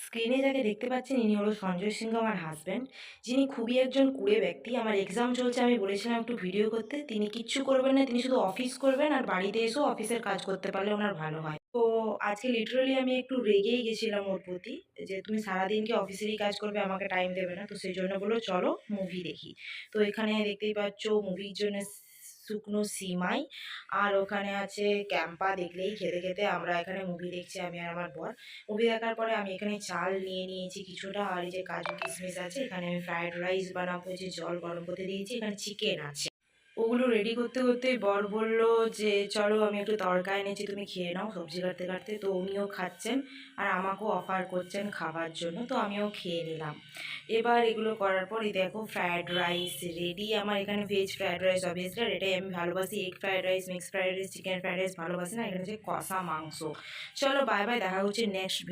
স্ক্রিনে যাকে দেখতে পাচ্ছেন ইনি হলো সঞ্জয় সিংহ, আমার হাসব্যান্ড, যিনি খুবই একজন কুঁড়ে ব্যক্তি। আমার এক্সাম চলছে, আমি বলেছিলাম একটু ভিডিও করতে, তিনি কিচ্ছু করবেন না, তিনি শুধু অফিস করবেন আর বাড়িতে এসেও অফিসের কাজ করতে পারলে ওনার ভালো হয়। তো আজকে লিটারালি আমি একটু রেগেই গেছিলাম ওর প্রতি, যে তুমি সারাদিন কি অফিসেরই কাজ করবে, আমাকে টাইম দেবে না। তো সেই জন্য বললো চলো মুভি দেখি। তো এখানে দেখতেই পাচ্ছ মুভির জন্য শুকনো সিমাই আর ওখানে আছে ক্যাম্পা, দেখলেই খেতে খেতে আমরা এখানে মুভি দেখছি আমি আর আমার বর। মুভি দেখার পরে আমি এখানে চাল নিয়ে নিয়েছি কিছুটা, আর এই যে কাজু কিশমিশ আছে, এখানে আমি ফ্রায়েড রাইস বানাবো, যে জল গরম করতে দিয়েছি, এখানে চিকেন আছে। ওগুলো রেডি করতে করতে বর বলল যে চলো আমি একটু তড়কা এনেছি, তুমি খেয়ে নাও সবজি কাটতে কাটতে। তো উনিও খাচ্ছেন আর আমাকেও অফার করছেন খাবার জন্য, তো আমিও খেয়ে নিলাম। এবার এগুলো করার পর এই দেখো ফ্রায়েড রাইস রেডি। আমার এখানে ভেজ ফ্রায়েড রাইস অবভিয়াসলি, আর এটাই আমি ভালোবাসি। Egg fried rice, mixed fried rice, chicken fried rice ভালোবাসি না, এখানে হচ্ছে কষা মাংস। চলো বাই বাই, দেখা হচ্ছে নেক্সট ভিডিও।